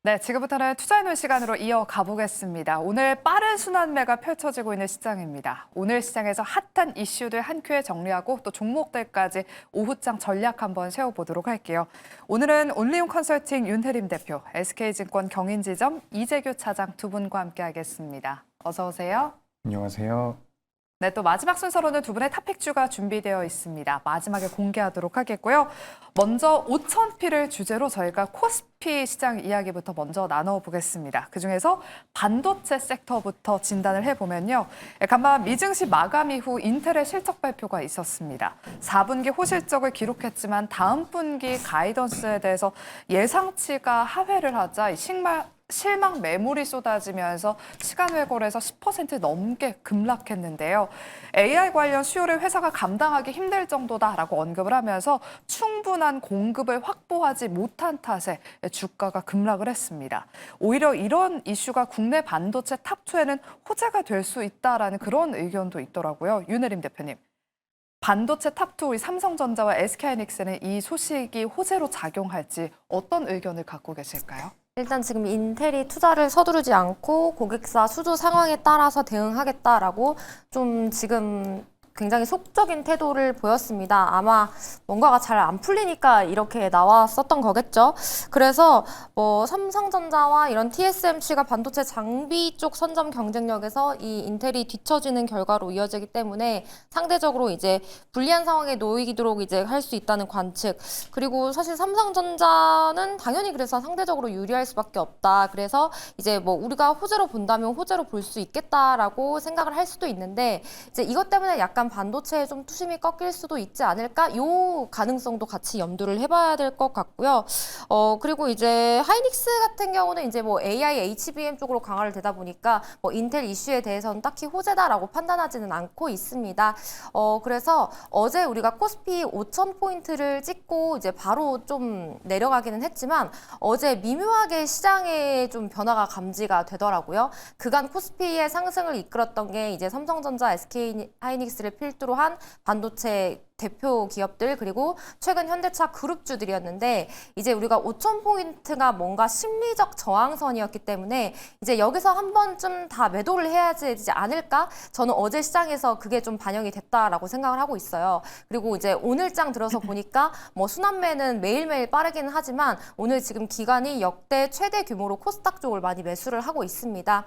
네, 지금부터는 투자해놓은 시간으로 이어가 보겠습니다. 오늘 빠른 순환매가 펼쳐지고 있는 시장입니다. 오늘 시장에서 핫한 이슈들 한 큐에 정리하고 또 종목들까지 오후장 전략 한번 세워보도록 할게요. 오늘은 온리온 컨설팅 윤혜림 대표, SK증권 경인지점 이재규 차장 두 분과 함께하겠습니다. 어서 오세요. 안녕하세요. 네, 또 마지막 순서로는 두 분의 탑픽주가 준비되어 있습니다. 마지막에 공개하도록 하겠고요. 먼저 5,000피를 주제로 저희가 코스피 시장 이야기부터 먼저 나눠보겠습니다. 그중에서 반도체 섹터부터 진단을 해보면요. 간밤 미증시 마감 이후 인텔의 실적 발표가 있었습니다. 4분기 호실적을 기록했지만 다음 분기 가이던스에 대해서 예상치가 하회를 하자 실망 매물이 쏟아지면서 시간 왜곡에서 10% 넘게 급락했는데요. AI 관련 수요를 회사가 감당하기 힘들 정도다라고 언급을 하면서 충분한 공급을 확보하지 못한 탓에 주가가 급락을 했습니다. 오히려 이런 이슈가 국내 반도체 탑2에는 호재가 될 수 있다라는 그런 의견도 있더라고요. 윤혜림 대표님. 반도체 탑2 우리 삼성전자와 SK하이닉스는 이 소식이 호재로 작용할지 어떤 의견을 갖고 계실까요? 일단 지금 인텔이 투자를 서두르지 않고 고객사 수주 상황에 따라서 대응하겠다라고 좀 지금 굉장히 속적인 태도를 보였습니다. 아마 뭔가가 잘 안 풀리니까 이렇게 나왔었던 거겠죠. 그래서 뭐 삼성전자와 이런 TSMC가 반도체 장비 쪽 선점 경쟁력에서 이 인텔이 뒤처지는 결과로 이어지기 때문에 상대적으로 이제 불리한 상황에 놓이도록 이제 할 수 있다는 관측. 그리고 사실 삼성전자는 당연히 그래서 상대적으로 유리할 수밖에 없다. 그래서 이제 뭐 우리가 호재로 본다면 호재로 볼 수 있겠다라고 생각을 할 수도 있는데 이제 이것 때문에 약간 반도체에 좀 투심이 꺾일 수도 있지 않을까? 요 가능성도 같이 염두를 해봐야 될 것 같고요. 그리고 이제 하이닉스 같은 경우는 이제 뭐 AI, HBM 쪽으로 강화를 되다 보니까 뭐 인텔 이슈에 대해서는 딱히 호재다라고 판단하지는 않고 있습니다. 그래서 어제 우리가 코스피 5,000포인트를 찍고 이제 바로 좀 내려가기는 했지만 어제 미묘하게 시장에 좀 변화가 감지가 되더라고요. 그간 코스피의 상승을 이끌었던 게 이제 삼성전자, SK하이닉스를 필두로 한 반도체 대표 기업들 그리고 최근 현대차 그룹주들이었는데 이제 우리가 5,000포인트가 뭔가 심리적 저항선이었기 때문에 이제 여기서 한 번쯤 다 매도를 해야 되지 않을까? 저는 어제 시장에서 그게 좀 반영이 됐다라고 생각을 하고 있어요. 그리고 이제 오늘장 들어서 보니까 뭐 순환매는 매일매일 빠르기는 하지만 오늘 지금 기간이 역대 최대 규모로 코스닥 쪽을 많이 매수를 하고 있습니다.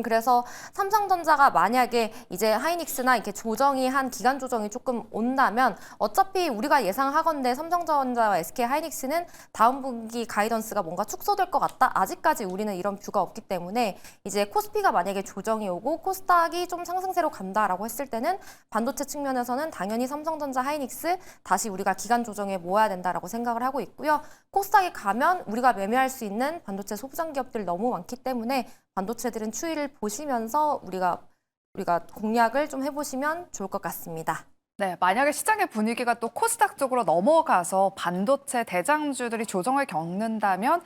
그래서 삼성전자가 만약에 이제 하이닉스나 이렇게 조정이 한 기간 조정이 조금 온다면 어차피 우리가 예상하건대 삼성전자와 SK하이닉스는 다음 분기 가이던스가 뭔가 축소될 것 같다. 아직까지 우리는 이런 뷰가 없기 때문에 이제 코스피가 만약에 조정이 오고 코스닥이 좀 상승세로 간다라고 했을 때는 반도체 측면에서는 당연히 삼성전자, 하이닉스 다시 우리가 기간 조정에 모아야 된다라고 생각을 하고 있고요. 코스닥이 가면 우리가 매매할 수 있는 반도체 소부장 기업들 너무 많기 때문에 반도체들은 추이를 보시면서 우리가 공략을 좀 해보시면 좋을 것 같습니다. 네, 만약에 시장의 분위기가 또 코스닥 쪽으로 넘어가서 반도체 대장주들이 조정을 겪는다면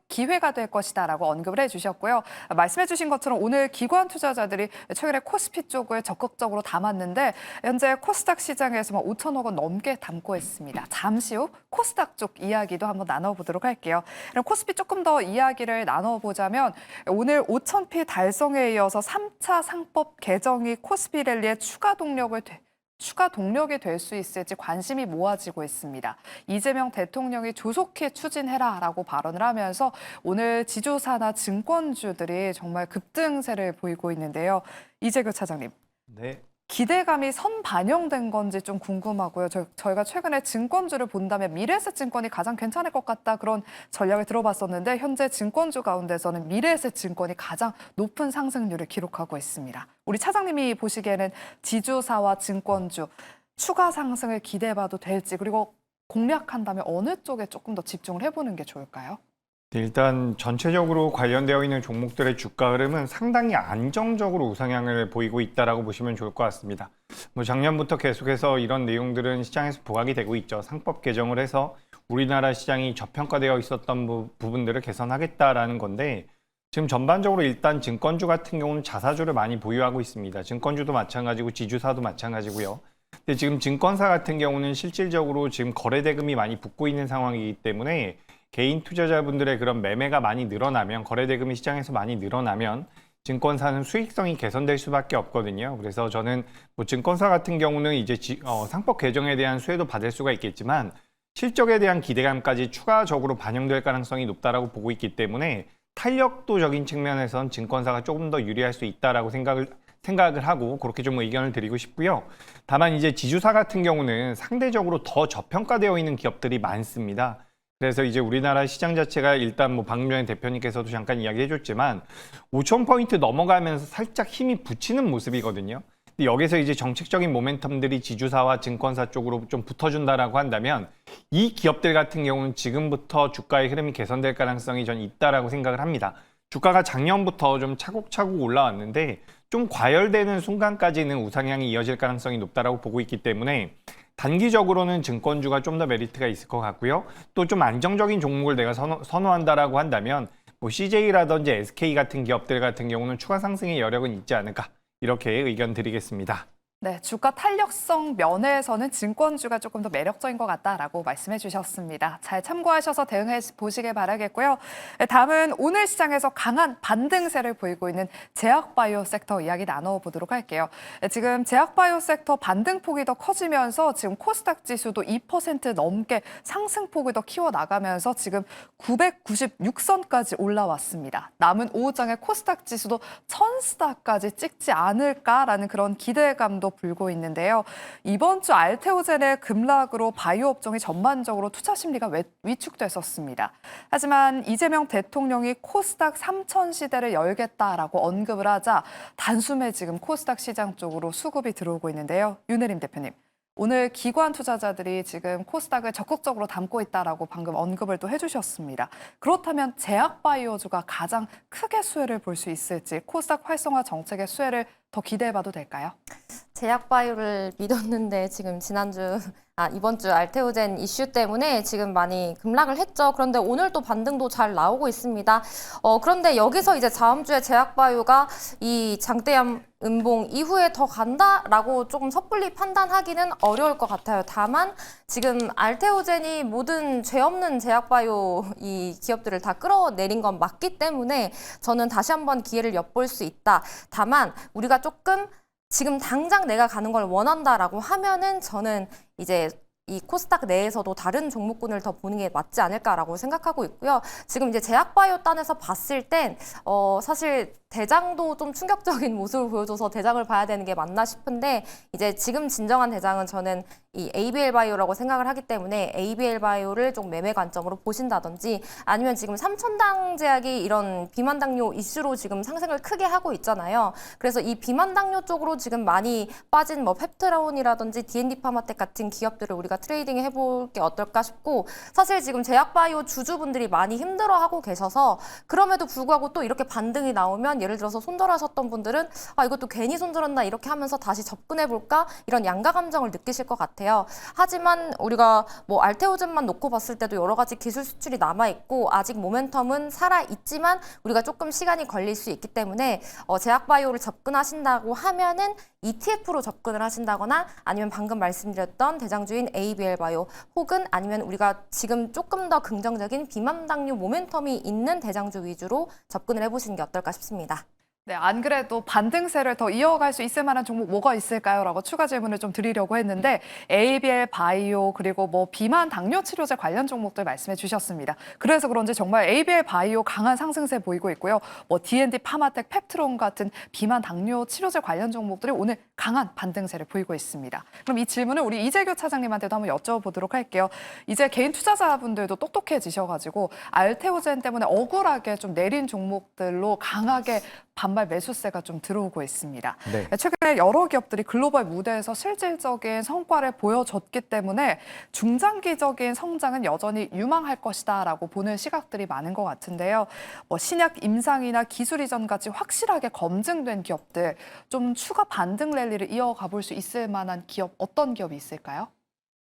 기회가 될 것이다라고 언급을 해주셨고요. 말씀해 주신 것처럼 오늘 기관 투자자들이 최근에 코스피 쪽을 적극적으로 담았는데 현재 코스닥 시장에서 5천억 원 넘게 담고 있습니다. 잠시 후 코스닥 쪽 이야기도 한번 나눠보도록 할게요. 그럼 코스피 조금 더 이야기를 나눠보자면 오늘 5,000피 달성에 이어서 3차 상법 개정이 코스피 랠리에 추가 동력이 될 수 있을지 관심이 모아지고 있습니다. 이재명 대통령이 조속히 추진해라라고 발언을 하면서 오늘 지주사나 증권주들이 정말 급등세를 보이고 있는데요. 이재규 차장님. 네. 기대감이 선반영된 건지 좀 궁금하고요. 저희가 최근에 증권주를 본다면 미래에셋증권이 가장 괜찮을 것 같다 그런 전략을 들어봤었는데 현재 증권주 가운데서는 미래에셋증권이 가장 높은 상승률을 기록하고 있습니다. 우리 차장님이 보시기에는 지주사와 증권주 추가 상승을 기대해봐도 될지 그리고 공략한다면 어느 쪽에 조금 더 집중을 해보는 게 좋을까요? 네, 일단 전체적으로 관련되어 있는 종목들의 주가 흐름은 상당히 안정적으로 우상향을 보이고 있다라고 보시면 좋을 것 같습니다. 뭐 작년부터 계속해서 이런 내용들은 시장에서 부각이 되고 있죠. 상법 개정을 해서 우리나라 시장이 저평가되어 있었던 부분들을 개선하겠다라는 건데 지금 전반적으로 일단 증권주 같은 경우는 자사주를 많이 보유하고 있습니다. 증권주도 마찬가지고 지주사도 마찬가지고요. 근데 지금 증권사 같은 경우는 실질적으로 지금 거래 대금이 많이 붙고 있는 상황이기 때문에 개인 투자자분들의 그런 매매가 많이 늘어나면, 거래 대금이 시장에서 많이 늘어나면 증권사는 수익성이 개선될 수밖에 없거든요. 그래서 저는 뭐 증권사 같은 경우는 이제 상법 개정에 대한 수혜도 받을 수가 있겠지만 실적에 대한 기대감까지 추가적으로 반영될 가능성이 높다라고 보고 있기 때문에 탄력도적인 측면에선 증권사가 조금 더 유리할 수 있다라고 생각을 하고 그렇게 좀 의견을 드리고 싶고요. 다만 이제 지주사 같은 경우는 상대적으로 더 저평가되어 있는 기업들이 많습니다. 그래서 이제 우리나라 시장 자체가 일단 뭐 방금 전에 대표님께서도 잠깐 이야기해 줬지만 5,000포인트 넘어가면서 살짝 힘이 붙이는 모습이거든요. 근데 여기서 이제 정책적인 모멘텀들이 지주사와 증권사 쪽으로 좀 붙어준다라고 한다면 이 기업들 같은 경우는 지금부터 주가의 흐름이 개선될 가능성이 전 있다라고 생각을 합니다. 주가가 작년부터 좀 차곡차곡 올라왔는데 좀 과열되는 순간까지는 우상향이 이어질 가능성이 높다라고 보고 있기 때문에 단기적으로는 증권주가 좀 더 메리트가 있을 것 같고요. 또 좀 안정적인 종목을 내가 선호한다라고 한다면 뭐 CJ라든지 SK 같은 기업들 같은 경우는 추가 상승의 여력은 있지 않을까 이렇게 의견 드리겠습니다. 네, 주가 탄력성 면에서는 증권주가 조금 더 매력적인 것 같다라고 말씀해 주셨습니다. 잘 참고하셔서 대응해 보시길 바라겠고요. 네, 다음은 오늘 시장에서 강한 반등세를 보이고 있는 제약바이오 섹터 이야기 나눠보도록 할게요. 네, 지금 제약바이오 섹터 반등폭이 더 커지면서 지금 코스닥 지수도 2% 넘게 상승폭을 더 키워나가면서 지금 996선까지 올라왔습니다. 남은 오후장에 코스닥 지수도 1000스타까지 찍지 않을까라는 그런 기대감도 불고 있는데요. 이번 주 알테오젠의 급락으로 바이오 업종이 전반적으로 투자 심리가 위축됐었습니다. 하지만 이재명 대통령이 코스닥 3000 시대를 열겠다라고 언급을 하자 단숨에 지금 코스닥 시장 쪽으로 수급이 들어오고 있는데요. 윤혜림 대표님, 오늘 기관 투자자들이 지금 코스닥을 적극적으로 담고 있다라고 방금 언급을 또 해주셨습니다. 그렇다면 제약바이오주가 가장 크게 수혜를 볼 수 있을지 코스닥 활성화 정책의 수혜를 더 기대해봐도 될까요? 제약바이오를 믿었는데 지금 이번 주 알테오젠 이슈 때문에 지금 많이 급락을 했죠. 그런데 오늘 또 반등도 잘 나오고 있습니다. 그런데 여기서 이제 다음 주에 제약바이오가 이 장대암 음봉 이후에 더 간다라고 조금 섣불리 판단하기는 어려울 것 같아요. 다만 지금 알테오젠이 모든 죄 없는 제약바이오 이 기업들을 다 끌어내린 건 맞기 때문에 저는 다시 한번 기회를 엿볼 수 있다. 다만 우리가 조금 지금 당장 내가 가는 걸 원한다라고 하면은 저는 이제 이 코스닥 내에서도 다른 종목군을 더 보는 게 맞지 않을까라고 생각하고 있고요. 지금 이제 제약바이오 단에서 봤을 땐 사실 대장도 좀 충격적인 모습을 보여줘서 대장을 봐야 되는 게 맞나 싶은데 이제 지금 진정한 대장은 저는 이 ABL 바이오라고 생각을 하기 때문에 ABL 바이오를 좀 매매 관점으로 보신다든지 아니면 지금 삼천당 제약이 이런 비만 당뇨 이슈로 지금 상승을 크게 하고 있잖아요. 그래서 이 비만 당뇨 쪽으로 지금 많이 빠진 뭐 펩트라온이라든지 D&D 파마텍 같은 기업들을 우리가 트레이딩 해볼 게 어떨까 싶고 사실 지금 제약바이오 주주분들이 많이 힘들어하고 계셔서 그럼에도 불구하고 또 이렇게 반등이 나오면 예를 들어서 손절하셨던 분들은 이것도 괜히 손절했나 이렇게 하면서 다시 접근해볼까 이런 양가 감정을 느끼실 것 같아요. 하지만 우리가 뭐 알테오젠만 놓고 봤을 때도 여러 가지 기술 수출이 남아있고 아직 모멘텀은 살아있지만 우리가 조금 시간이 걸릴 수 있기 때문에 제약바이오를 접근하신다고 하면은 ETF로 접근을 하신다거나 아니면 방금 말씀드렸던 대장주인 ABL 바이오 혹은 아니면 우리가 지금 조금 더 긍정적인 비만 당뇨 모멘텀이 있는 대장주 위주로 접근을 해보시는 게 어떨까 싶습니다. 네, 안 그래도 반등세를 더 이어갈 수 있을 만한 종목 뭐가 있을까요? 라고 추가 질문을 좀 드리려고 했는데 ABL 바이오 그리고 뭐 비만 당뇨 치료제 관련 종목들 말씀해 주셨습니다. 그래서 그런지 정말 ABL 바이오 강한 상승세 보이고 있고요. 뭐 D&D 파마텍, 펩트론 같은 비만 당뇨 치료제 관련 종목들이 오늘 강한 반등세를 보이고 있습니다. 그럼 이 질문을 우리 이재규 차장님한테도 한번 여쭤보도록 할게요. 이제 개인 투자자분들도 똑똑해지셔가지고 알테오젠 때문에 억울하게 좀 내린 종목들로 강하게 반발 매수세가 좀 들어오고 있습니다. 네. 최근에 여러 기업들이 글로벌 무대에서 실질적인 성과를 보여줬기 때문에 중장기적인 성장은 여전히 유망할 것이다라고 보는 시각들이 많은 것 같은데요. 뭐 신약 임상이나 기술 이전 같이 확실하게 검증된 기업들 좀 추가 반등 랠리를 이어가 볼 수 있을 만한 기업 어떤 기업이 있을까요?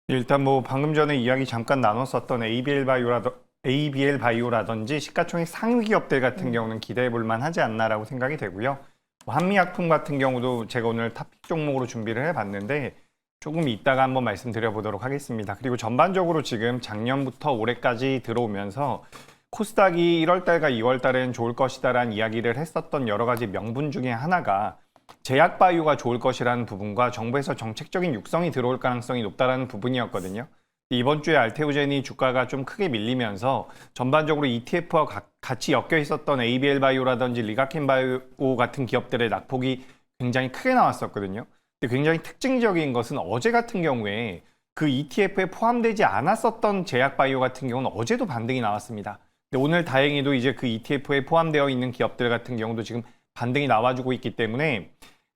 일단 뭐 방금 전에 이야기 잠깐 나눴었던 ABL 바이오라든지 시가총액 상위 기업들 같은 경우는 기대해 볼 만하지 않나라고 생각이 되고요. 뭐 한미약품 같은 경우도 제가 오늘 탑픽 종목으로 준비를 해봤는데 조금 이따가 한번 말씀드려보도록 하겠습니다. 그리고 전반적으로 지금 작년부터 올해까지 들어오면서 코스닥이 1월 달과 2월 달엔 좋을 것이다라는 이야기를 했었던 여러 가지 명분 중에 하나가 제약바이오가 좋을 것이라는 부분과 정부에서 정책적인 육성이 들어올 가능성이 높다라는 부분이었거든요. 이번 주에 알테오젠이 주가가 좀 크게 밀리면서 전반적으로 ETF와 같이 엮여 있었던 ABL 바이오라든지 리가켄 바이오 같은 기업들의 낙폭이 굉장히 크게 나왔었거든요. 근데 굉장히 특징적인 것은 어제 같은 경우에 그 ETF에 포함되지 않았었던 제약 바이오 같은 경우는 어제도 반등이 나왔습니다. 근데 오늘 다행히도 이제 그 ETF에 포함되어 있는 기업들 같은 경우도 지금 반등이 나와주고 있기 때문에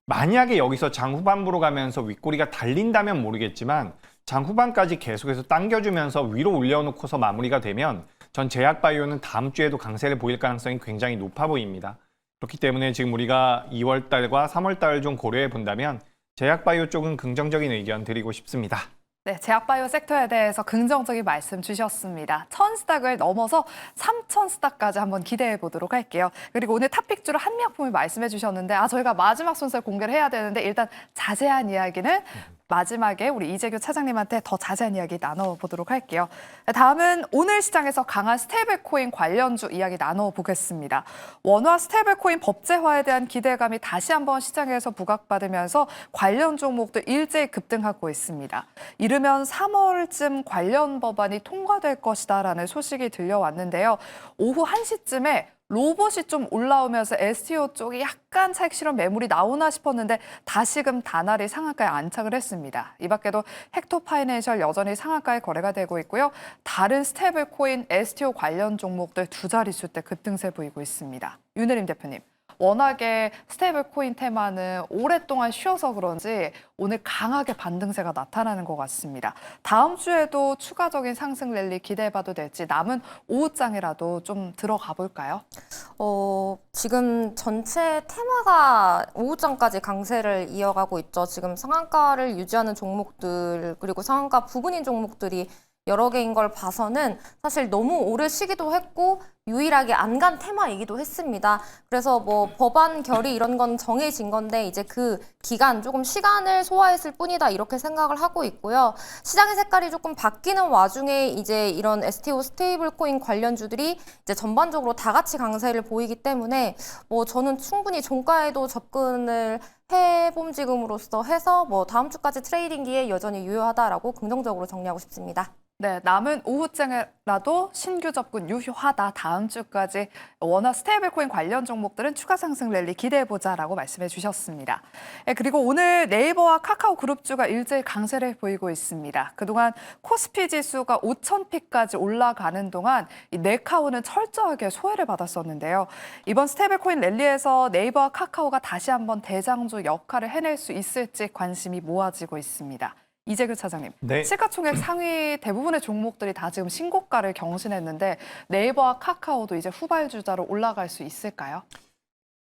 만약에 여기서 장 후반부로 가면서 윗꼬리가 달린다면 모르겠지만 장 후반까지 계속해서 당겨주면서 위로 올려놓고서 마무리가 되면 전 제약바이오는 다음 주에도 강세를 보일 가능성이 굉장히 높아 보입니다. 그렇기 때문에 지금 우리가 2월 달과 3월 달을 좀 고려해 본다면 제약바이오 쪽은 긍정적인 의견 드리고 싶습니다. 네, 제약바이오 섹터에 대해서 긍정적인 말씀 주셨습니다. 1000스닥을 넘어서 3000스닥까지 한번 기대해 보도록 할게요. 그리고 오늘 탑픽주로 한미약품을 말씀해 주셨는데 저희가 마지막 순서를 공개를 해야 되는데 일단 자세한 이야기는 마지막에 우리 이재규 차장님한테 더 자세한 이야기 나눠보도록 할게요. 다음은 오늘 시장에서 강한 스테이블코인 관련주 이야기 나눠보겠습니다. 원화 스테이블코인 법제화에 대한 기대감이 다시 한번 시장에서 부각받으면서 관련 종목도 일제히 급등하고 있습니다. 이르면 3월쯤 관련 법안이 통과될 것이다라는 소식이 들려왔는데요. 오후 1시쯤에 로봇이 좀 올라오면서 STO 쪽이 약간 차익 실현 매물이 나오나 싶었는데 다시금 다날이 상한가에 안착을 했습니다. 이 밖에도 헥토 파이낸셜 여전히 상한가에 거래가 되고 있고요. 다른 스테이블 코인 STO 관련 종목들 두 자릿수대 급등세 보이고 있습니다. 윤혜림 대표님. 워낙에 스테이블 코인 테마는 오랫동안 쉬어서 그런지 오늘 강하게 반등세가 나타나는 것 같습니다. 다음 주에도 추가적인 상승 랠리 기대해봐도 될지 남은 오후장이라도 좀 들어가 볼까요? 지금 전체 테마가 오후장까지 강세를 이어가고 있죠. 지금 상한가를 유지하는 종목들 그리고 상한가 부근인 종목들이 여러 개인 걸 봐서는 사실 너무 오래 쉬기도 했고 유일하게 안 간 테마이기도 했습니다. 그래서 뭐 법안 결의 이런 건 정해진 건데 이제 그 기간 조금 시간을 소화했을 뿐이다 이렇게 생각을 하고 있고요. 시장의 색깔이 조금 바뀌는 와중에 이제 이런 STO 스테이블 코인 관련주들이 이제 전반적으로 다 같이 강세를 보이기 때문에 뭐 저는 충분히 종가에도 접근을 해봄지금으로써 해서 뭐 다음 주까지 트레이딩기에 여전히 유효하다라고 긍정적으로 정리하고 싶습니다. 네, 남은 오후장이라도 신규 접근 유효하다. 다음 주까지 원화 스테이블코인 관련 종목들은 추가 상승 랠리 기대해보자라고 말씀해 주셨습니다. 그리고 오늘 네이버와 카카오 그룹주가 일제히 강세를 보이고 있습니다. 그동안 코스피 지수가 5,000피까지 올라가는 동안 이 네카오는 철저하게 소외를 받았었는데요. 이번 스테이블코인 랠리에서 네이버와 카카오가 다시 한번 대장주 역할을 해낼 수 있을지 관심이 모아지고 있습니다. 이재규 차장님, 네. 시가총액 상위 대부분의 종목들이 다 지금 신고가를 경신했는데 네이버와 카카오도 이제 후발주자로 올라갈 수 있을까요?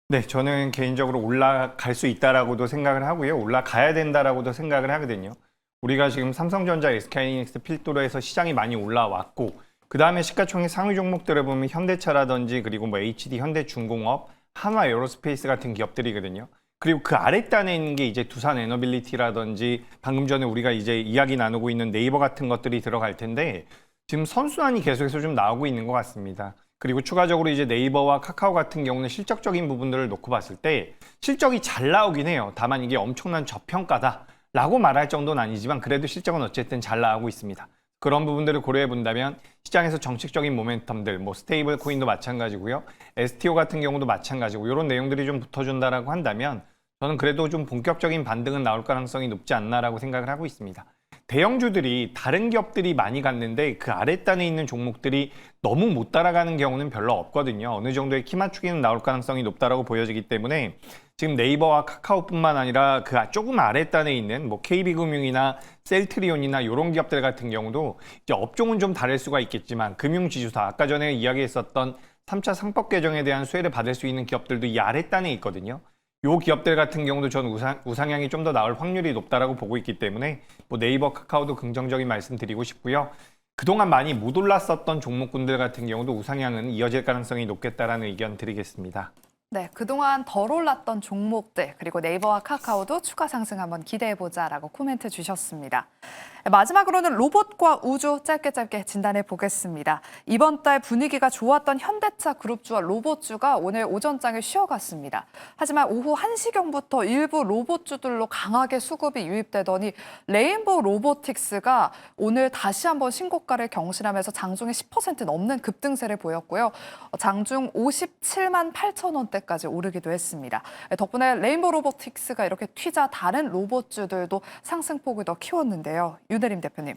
네, 저는 개인적으로 올라갈 수 있다라고도 생각을 하고요. 올라가야 된다라고도 생각을 하거든요. 우리가 지금 삼성전자, SK하이닉스 필두로 해서 시장이 많이 올라왔고 그다음에 시가총액 상위 종목들을 보면 현대차라든지 그리고 뭐 HD, 현대중공업, 한화 에어로스페이스 같은 기업들이거든요. 그리고 그 아랫단에 있는 게 이제 두산 에너빌리티라든지 방금 전에 우리가 이제 이야기 나누고 있는 네이버 같은 것들이 들어갈 텐데 지금 선순환이 계속해서 좀 나오고 있는 것 같습니다. 그리고 추가적으로 이제 네이버와 카카오 같은 경우는 실적적인 부분들을 놓고 봤을 때 실적이 잘 나오긴 해요. 다만 이게 엄청난 저평가다라고 말할 정도는 아니지만 그래도 실적은 어쨌든 잘 나오고 있습니다. 그런 부분들을 고려해 본다면 시장에서 정책적인 모멘텀들, 뭐 스테이블 코인도 마찬가지고요. STO 같은 경우도 마찬가지고 이런 내용들이 좀 붙어준다라고 한다면 저는 그래도 좀 본격적인 반등은 나올 가능성이 높지 않나라고 생각을 하고 있습니다. 대형주들이 다른 기업들이 많이 갔는데 그 아랫단에 있는 종목들이 너무 못 따라가는 경우는 별로 없거든요. 어느 정도의 키 맞추기는 나올 가능성이 높다라고 보여지기 때문에 지금 네이버와 카카오뿐만 아니라 그 조금 아랫단에 있는 뭐 KB금융이나 셀트리온이나 이런 기업들 같은 경우도 이제 업종은 좀 다를 수가 있겠지만 금융지주사 아까 전에 이야기했었던 3차 상법 개정에 대한 수혜를 받을 수 있는 기업들도 이 아랫단에 있거든요. 요 기업들 같은 경우도 저는 우상향이 좀 더 나올 확률이 높다라고 보고 있기 때문에 뭐 네이버, 카카오도 긍정적인 말씀 드리고 싶고요. 그동안 많이 못 올랐었던 종목군들 같은 경우도 우상향은 이어질 가능성이 높겠다라는 의견 드리겠습니다. 네, 그동안 덜 올랐던 종목들 그리고 네이버와 카카오도 추가 상승 한번 기대해보자라고 코멘트 주셨습니다. 마지막으로는 로봇과 우주 짧게 진단해 보겠습니다. 이번 달 분위기가 좋았던 현대차 그룹주와 로봇주가 오늘 오전장에 쉬어갔습니다. 하지만 오후 1시경부터 일부 로봇주들로 강하게 수급이 유입되더니 레인보우 로보틱스가 오늘 다시 한번 신고가를 경신하면서 장중에 10% 넘는 급등세를 보였고요. 장중 57만 8천 원대까지 오르기도 했습니다. 덕분에 레인보우 로보틱스가 이렇게 튀자 다른 로봇주들도 상승폭을 더 키웠는데요. 윤혜림 대표님,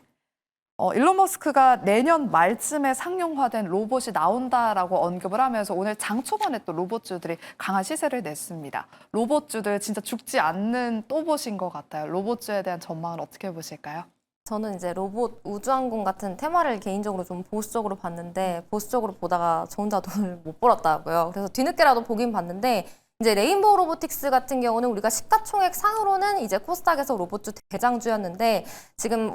일론 머스크가 내년 말쯤에 상용화된 로봇이 나온다라고 언급을 하면서 오늘 장 초반에 또 로봇주들이 강한 시세를 냈습니다. 로봇주들 진짜 죽지 않는 또봇인 것 같아요. 로봇주에 대한 전망을 어떻게 보실까요? 저는 이제 로봇, 우주항공 같은 테마를 개인적으로 좀 보수적으로 봤는데 보수적으로 보다가 저 혼자 돈을 못 벌었다고요. 그래서 뒤늦게라도 보긴 봤는데 이제 레인보우 로보틱스 같은 경우는 우리가 시가총액 상으로는 이제 코스닥에서 로봇주 대장주였는데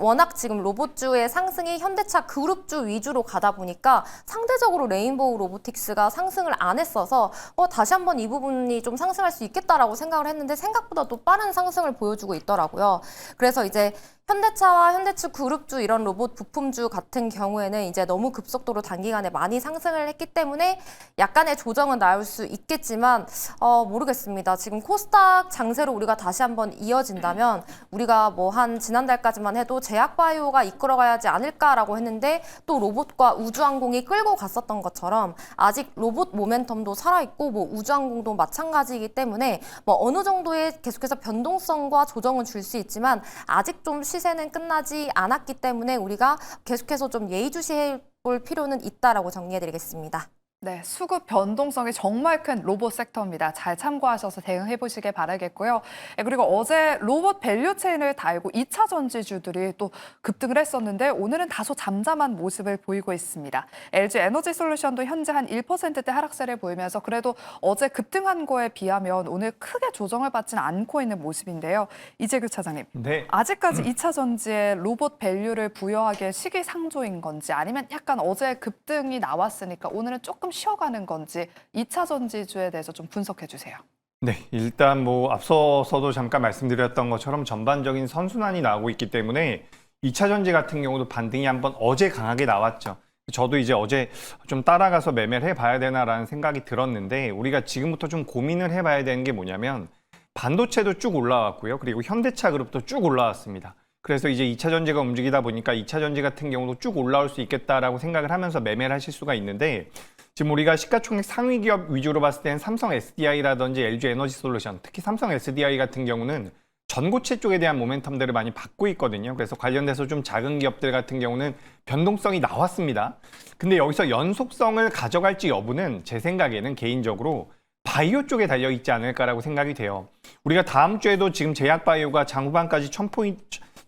워낙 지금 로봇주의 상승이 현대차 그룹주 위주로 가다 보니까 상대적으로 레인보우 로보틱스가 상승을 안 했어서 다시 한번 이 부분이 좀 상승할 수 있겠다라고 생각을 했는데 생각보다 또 빠른 상승을 보여주고 있더라고요. 그래서 이제 현대차와 현대차 그룹주 이런 로봇 부품주 같은 경우에는 이제 너무 급속도로 단기간에 많이 상승을 했기 때문에 약간의 조정은 나올 수 있겠지만 모르겠습니다. 지금 코스닥 장세로 우리가 다시 한번 이어진다면 우리가 뭐 한 지난달까지만 해도 제약바이오가 이끌어가야지 않을까라고 했는데 또 로봇과 우주항공이 끌고 갔었던 것처럼 아직 로봇 모멘텀도 살아있고 뭐 우주항공도 마찬가지이기 때문에 뭐 어느 정도의 계속해서 변동성과 조정은 줄 수 있지만 아직 좀 시세는 끝나지 않았기 때문에 우리가 계속해서 좀 예의주시해 볼 필요는 있다라고 정리해드리겠습니다. 네, 수급 변동성이 정말 큰 로봇 섹터입니다. 잘 참고하셔서 대응해 보시길 바라겠고요. 그리고 어제 로봇 밸류체인을 달고 2차 전지주들이 또 급등을 했었는데 오늘은 다소 잠잠한 모습을 보이고 있습니다. LG 에너지 솔루션도 현재 한 1%대 하락세를 보이면서 그래도 어제 급등한 거에 비하면 오늘 크게 조정을 받지는 않고 있는 모습인데요. 이재규 차장님, 네. 아직까지 2차 전지에 로봇 밸류를 부여하기에 시기상조인 건지 아니면 약간 어제 급등이 나왔으니까 오늘은 조금 쉬어가는 건지 2차 전지주에 대해서 좀 분석해 주세요. 네, 일단 뭐 앞서서도 잠깐 말씀드렸던 것처럼 전반적인 선순환이 나오고 있기 때문에 2차 전지 같은 경우도 반등이 한번 어제 강하게 나왔죠. 저도 이제 어제 좀 따라가서 매매를 해봐야 되나라는 생각이 들었는데 우리가 지금부터 좀 고민을 해봐야 되는 게 뭐냐면 반도체도 쭉 올라왔고요. 그리고 현대차 그룹도 쭉 올라왔습니다. 그래서 이제 2차 전지가 움직이다 보니까 2차 전지 같은 경우도 쭉 올라올 수 있겠다라고 생각을 하면서 매매를 하실 수가 있는데 지금 우리가 시가총액 상위 기업 위주로 봤을 때는 삼성 SDI라든지 LG 에너지 솔루션, 특히 삼성 SDI 같은 경우는 전고체 쪽에 대한 모멘텀들을 많이 받고 있거든요. 그래서 관련돼서 좀 작은 기업들 같은 경우는 변동성이 나왔습니다. 근데 여기서 연속성을 가져갈지 여부는 제 생각에는 개인적으로 바이오 쪽에 달려있지 않을까라고 생각이 돼요. 우리가 다음 주에도 지금 제약바이오가 장후반까지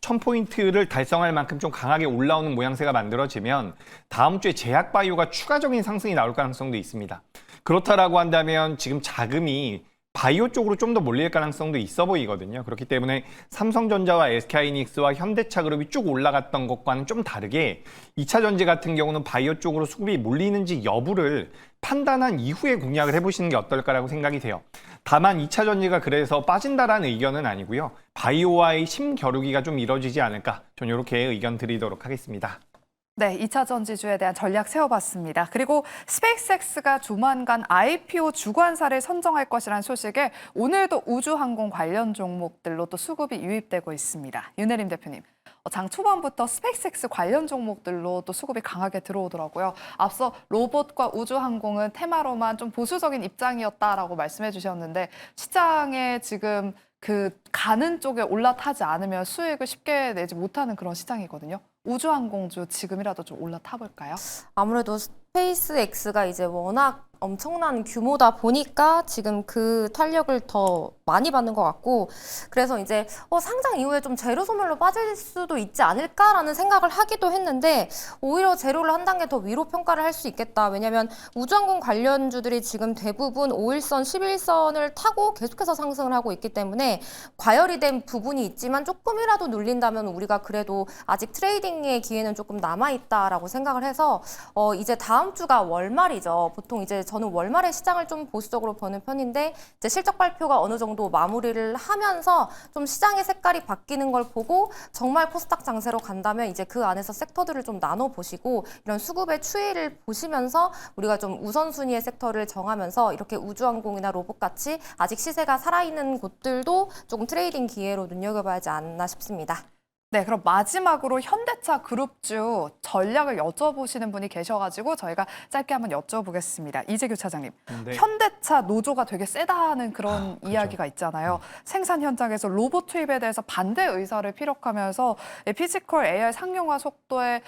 1000포인트를 달성할 만큼 좀 강하게 올라오는 모양새가 만들어지면 다음 주에 제약바이오가 추가적인 상승이 나올 가능성도 있습니다. 그렇다라고 한다면 지금 자금이 바이오 쪽으로 좀 더 몰릴 가능성도 있어 보이거든요. 그렇기 때문에 삼성전자와 SK하이닉스와 현대차그룹이 쭉 올라갔던 것과는 좀 다르게 2차 전지 같은 경우는 바이오 쪽으로 수급이 몰리는지 여부를 판단한 이후에 공략을 해보시는 게 어떨까라고 생각이 돼요. 다만 2차 전지가 그래서 빠진다라는 의견은 아니고요. 바이오와의 심겨루기가 좀 이뤄지지 않을까. 저는 이렇게 의견 드리도록 하겠습니다. 네, 2차 전지주에 대한 전략 세워봤습니다. 그리고 스페이스X가 조만간 IPO 주관사를 선정할 것이라는 소식에 오늘도 우주항공 관련 종목들로 또 수급이 유입되고 있습니다. 윤혜림 대표님, 장 초반부터 스페이스X 관련 종목들로 또 수급이 강하게 들어오더라고요. 앞서 로봇과 우주항공은 테마로만 좀 보수적인 입장이었다라고 말씀해 주셨는데 시장에 지금 가는 쪽에 올라타지 않으면 수익을 쉽게 내지 못하는 그런 시장이거든요. 우주항공주 지금이라도 좀 올라타 볼까요? 아무래도 스페이스X가 이제 워낙 엄청난 규모다 보니까 지금 그 탄력을 더 많이 받는 것 같고 그래서 이제 상장 이후에 좀 재료 소멸로 빠질 수도 있지 않을까라는 생각을 하기도 했는데 오히려 재료를 한 단계 더 위로 평가를 할 수 있겠다. 왜냐하면 우주항공 관련주들이 지금 대부분 5일선, 11선을 타고 계속해서 상승을 하고 있기 때문에 과열이 된 부분이 있지만 조금이라도 눌린다면 우리가 그래도 아직 트레이딩의 기회는 조금 남아있다라고 생각을 해서 이제 다음 주가 월말이죠. 보통 이제 저는 월말에 시장을 좀 보수적으로 보는 편인데 이제 실적 발표가 어느 정도 마무리를 하면서 좀 시장의 색깔이 바뀌는 걸 보고 정말 코스닥 장세로 간다면 이제 그 안에서 섹터들을 좀 나눠 보시고 이런 수급의 추이를 보시면서 우리가 좀 우선순위의 섹터를 정하면서 이렇게 우주항공이나 로봇같이 아직 시세가 살아있는 곳들도 조금 트레이딩 기회로 눈여겨봐야지 않나 싶습니다. 네, 그럼 마지막으로 현대차 그룹주 전략을 여쭤보시는 분이 계셔가지고 저희가 짧게 한번 여쭤보겠습니다. 이재규 차장님, 네. 현대차 노조가 되게 세다는 그런 그렇죠. 이야기가 있잖아요. 생산 현장에서 로봇 투입에 대해서 반대 의사를 피력하면서 피지컬 AI 상용화 속도에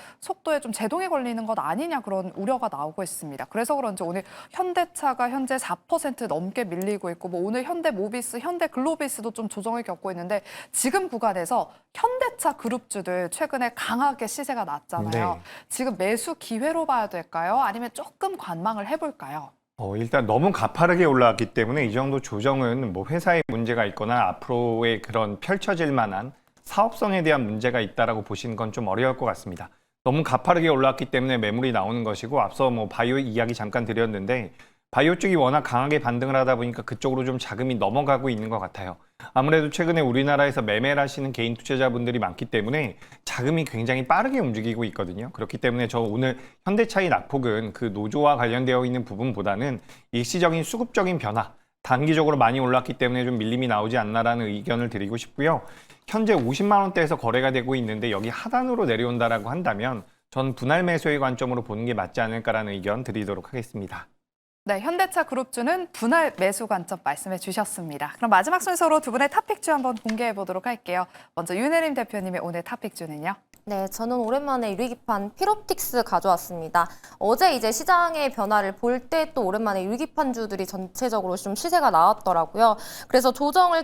좀 제동이 걸리는 것 아니냐 그런 우려가 나오고 있습니다. 그래서 그런지 오늘 현대차가 현재 4% 넘게 밀리고 있고 뭐 오늘 현대모비스, 현대글로비스도 좀 조정을 겪고 있는데 지금 구간에서 현대차 그룹주들 최근에 강하게 시세가 났잖아요. 네. 지금 매수 기회로 봐야 될까요? 아니면 조금 관망을 해볼까요? 일단 너무 가파르게 올라왔기 때문에 이 정도 조정은 뭐 회사에 문제가 있거나 앞으로의 그런 펼쳐질 만한 사업성에 대한 문제가 있다라고 보시는 건 좀 어려울 것 같습니다. 너무 가파르게 올라왔기 때문에 매물이 나오는 것이고 앞서 뭐 바이오 이야기 잠깐 드렸는데 바이오 쪽이 워낙 강하게 반등을 하다 보니까 그쪽으로 좀 자금이 넘어가고 있는 것 같아요. 아무래도 최근에 우리나라에서 매매를 하시는 개인 투자자분들이 많기 때문에 자금이 굉장히 빠르게 움직이고 있거든요. 그렇기 때문에 저 오늘 현대차의 낙폭은 그 노조와 관련되어 있는 부분보다는 일시적인 수급적인 변화, 단기적으로 많이 올랐기 때문에 좀 밀림이 나오지 않나라는 의견을 드리고 싶고요. 현재 50만 원대에서 거래가 되고 있는데 여기 하단으로 내려온다라고 한다면 전 분할 매수의 관점으로 보는 게 맞지 않을까라는 의견 드리도록 하겠습니다. 네, 현대차 그룹주는 분할 매수 관점 말씀해 주셨습니다. 그럼 마지막 순서로 두 분의 탑픽주 한번 공개해 보도록 할게요. 먼저 윤혜림 대표님의 오늘 탑픽주는요? 네, 저는 오랜만에 유리기판 피롭틱스 가져왔습니다. 어제 이제 시장의 변화를 볼 때 또 오랜만에 유리기판주들이 전체적으로 좀 시세가 나왔더라고요. 그래서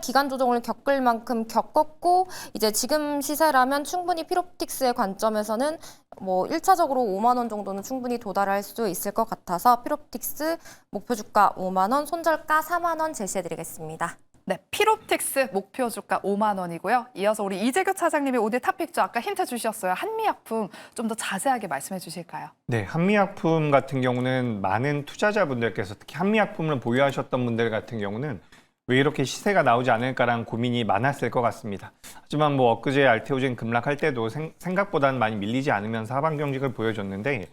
기간 조정을 겪을 만큼 겪었고 이제 지금 시세라면 충분히 피롭틱스의 관점에서는 뭐 1차적으로 5만 원 정도는 충분히 도달할 수 있을 것 같아서 피롭틱스 목표 주가 5만 원, 손절가 4만 원 제시해 드리겠습니다. 네, 피롭틱스 목표 주가 5만 원이고요. 이어서 우리 이재규 차장님이 오늘 탑픽주 아까 힌트 주셨어요. 한미약품 좀 더 자세하게 말씀해 주실까요? 네, 한미약품 같은 경우는 많은 투자자분들께서 특히 한미약품을 보유하셨던 분들 같은 경우는 왜 이렇게 시세가 나오지 않을까라는 고민이 많았을 것 같습니다. 하지만 뭐 엊그제 알테오젠 급락할 때도 생각보다는 많이 밀리지 않으면서 하반 경직을 보여줬는데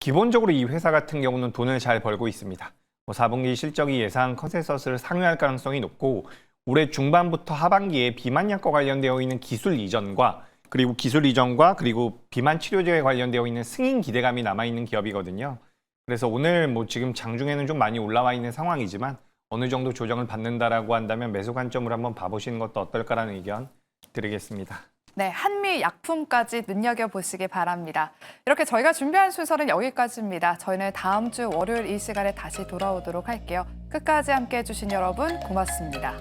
기본적으로 이 회사 같은 경우는 돈을 잘 벌고 있습니다. 4분기 실적이 예상 컨센서스를 상회할 가능성이 높고 올해 중반부터 하반기에 비만약과 관련되어 있는 기술 이전과 그리고 비만 치료제에 관련되어 있는 승인 기대감이 남아있는 기업이거든요. 그래서 오늘 뭐 지금 장중에는 좀 많이 올라와 있는 상황이지만 어느 정도 조정을 받는다라고 한다면 매수 관점으로 한번 봐보시는 것도 어떨까라는 의견 드리겠습니다. 네, 한미약품까지 눈여겨보시기 바랍니다. 이렇게 저희가 준비한 순서는 여기까지입니다. 저희는 다음 주 월요일 이 시간에 다시 돌아오도록 할게요. 끝까지 함께해 주신 여러분 고맙습니다.